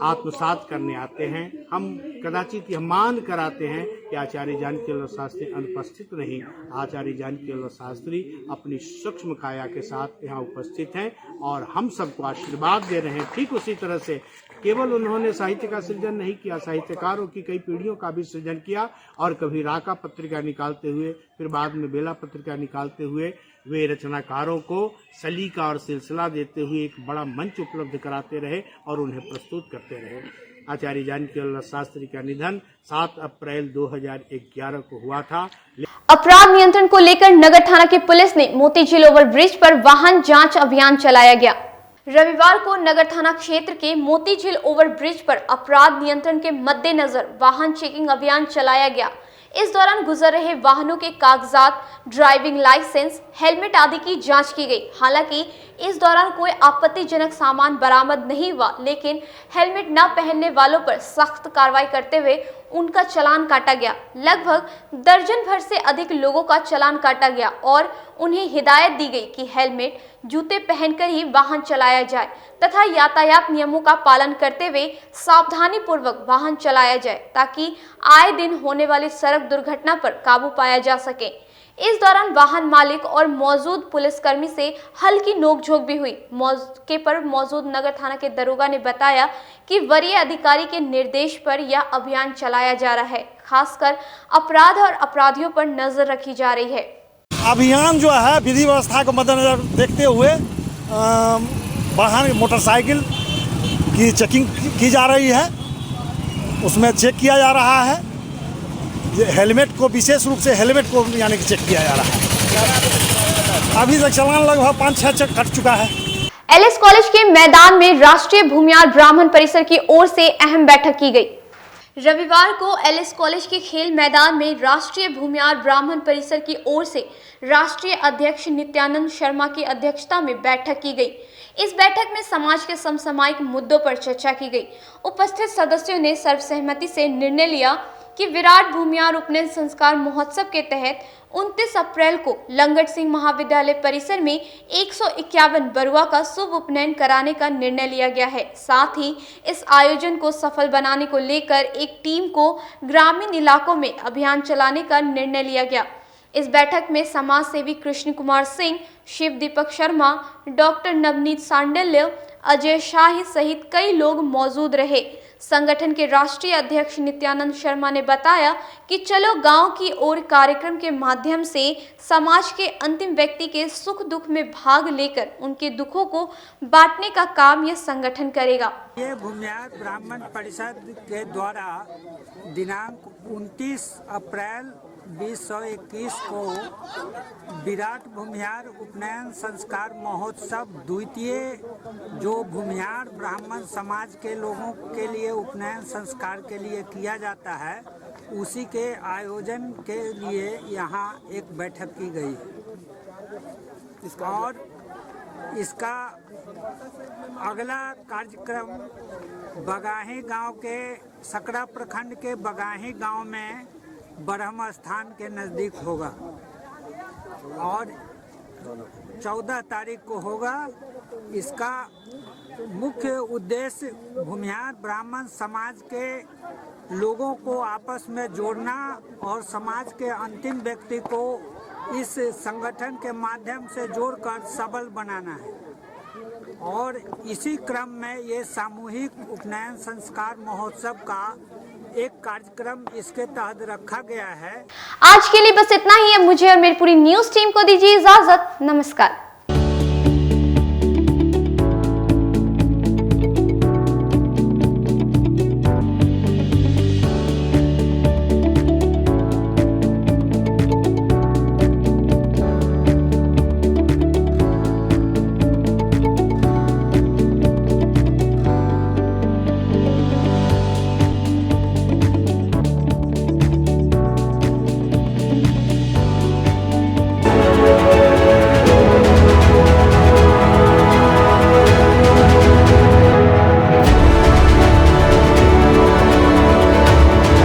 आत्मसात करने आते हैं। हम कदाचित यह मान कर आते हैं कि आचार्य जानकी वल्लभ शास्त्री अनुपस्थित नहीं, आचार्य जानकी वल्लभ शास्त्री अपनी सूक्ष्म काया के साथ यहाँ उपस्थित हैं और हम सबको आशीर्वाद दे रहे हैं। ठीक उसी तरह से केवल उन्होंने साहित्य का सृजन नहीं किया, साहित्यकारों की कई पीढ़ियों का भी सृजन किया और कभी राका पत्रिका निकालते हुए, फिर बाद में बेला पत्रिका निकालते हुए वे रचनाकारों को सलीका और सिलसिला देते हुए एक बड़ा मंच उपलब्ध कराते रहे और उन्हें प्रस्तुत करते रहे। आचार्य जानकी वल्लभ शास्त्री का निधन 7 अप्रैल 2011 को हुआ था। अपराध नियंत्रण को लेकर नगर थाना की पुलिस ने मोती झील ओवरब्रिज पर वाहन जांच अभियान चलाया गया। रविवार को नगर थाना क्षेत्र के मोती झील ओवरब्रिज पर अपराध नियंत्रण के मद्देनजर वाहन चेकिंग अभियान चलाया गया। इस दौरान गुजर रहे वाहनों के कागजात, ड्राइविंग लाइसेंस, हेलमेट आदि की जांच की गई। हालांकि इस दौरान कोई आपत्तिजनक सामान बरामद नहीं हुआ, लेकिन हेलमेट न पहनने वालों पर सख्त कार्रवाई करते हुए उनका चालान काटा गया। लगभग दर्जन भर से अधिक लोगों का चालान काटा गया और उन्हें हिदायत दी गई कि हेलमेट, जूते पहनकर ही वाहन चलाया जाए तथा यातायात नियमों का पालन करते हुए सावधानी पूर्वक वाहन चलाया जाए ताकि आए दिन होने वाली सड़क दुर्घटना पर काबू पाया जा सके। इस दौरान वाहन मालिक और मौजूद पुलिसकर्मी से हल्की नोकझोंक भी हुई। मौके पर मौजूद नगर थाना के दरोगा ने बताया कि वरीय अधिकारी के निर्देश पर यह अभियान चलाया जा रहा है। खासकर अपराध और अपराधियों पर नजर रखी जा रही है। अभियान जो है विधि व्यवस्था को मद्देनजर देखते हुए वाहन, मोटरसाइकिल की चेकिंग की जा रही है। उसमें चेक किया जा रहा है, हेलमेट को विशेष रूप से हेलमेट को यानी कि चेक किया जा रहा है। अभी तक चालान लगभग 5-6 चेक कट चुका है। एलएस कॉलेज के मैदान में राष्ट्रीय भूमियार ब्राह्मण परिसर की ओर से अहम बैठक की गई। रविवार को एलएस कॉलेज के खेल मैदान में राष्ट्रीय भूमियार ब्राह्मण परिसर की ओर से राष्ट्रीय अध्यक्ष नित्यानंद शर्मा की अध्यक्षता में बैठक की गई। इस बैठक में समाज के समसामयिक मुद्दों पर चर्चा की गई। उपस्थित सदस्यों ने सर्वसहमति से निर्णय लिया कि विराट भूमियार उपनयन संस्कार महोत्सव के तहत 29 अप्रैल को लंगट सिंह महाविद्यालय परिसर में 151 बरुआ का शुभ उपनयन कराने का निर्णय लिया गया है। साथ ही इस आयोजन को सफल बनाने को लेकर एक टीम को ग्रामीण इलाकों में अभियान चलाने का निर्णय लिया गया। इस बैठक में समाज सेवी कृष्ण कुमार सिंह, शिव दीपक शर्मा, डॉक्टर नवनीत सांडल्य, अजय शाही सहित कई लोग मौजूद रहे। संगठन के राष्ट्रीय अध्यक्ष नित्यानंद शर्मा ने बताया कि चलो गांव की ओर कार्यक्रम के माध्यम से समाज के अंतिम व्यक्ति के सुख दुख में भाग लेकर उनके दुखों को बांटने का काम यह संगठन करेगा। ये भूमियार ब्राह्मण परिषद के द्वारा दिनांक 29 अप्रैल 2021 को विराट भूमियार उपनयन संस्कार महोत्सव द्वितीय जो भूमियार ब्राह्मण समाज के लोगों के लिए उपनयन संस्कार के लिए किया जाता है, उसी के आयोजन के लिए यहाँ एक बैठक की गई और इसका अगला कार्यक्रम बगाही गांव के सकरा प्रखंड के बगाही गांव में ब्रह्म स्थान के नज़दीक होगा और 14 तारीख को होगा। इसका मुख्य उद्देश्य भूमियार ब्राह्मण समाज के लोगों को आपस में जोड़ना और समाज के अंतिम व्यक्ति को इस संगठन के माध्यम से जोड़कर सबल बनाना है और इसी क्रम में ये सामूहिक उपनयन संस्कार महोत्सव का एक कार्यक्रम इसके तहत रखा गया है। आज के लिए बस इतना ही है। मुझे और मेरी पूरी न्यूज टीम को दीजिए इजाजत। नमस्कार।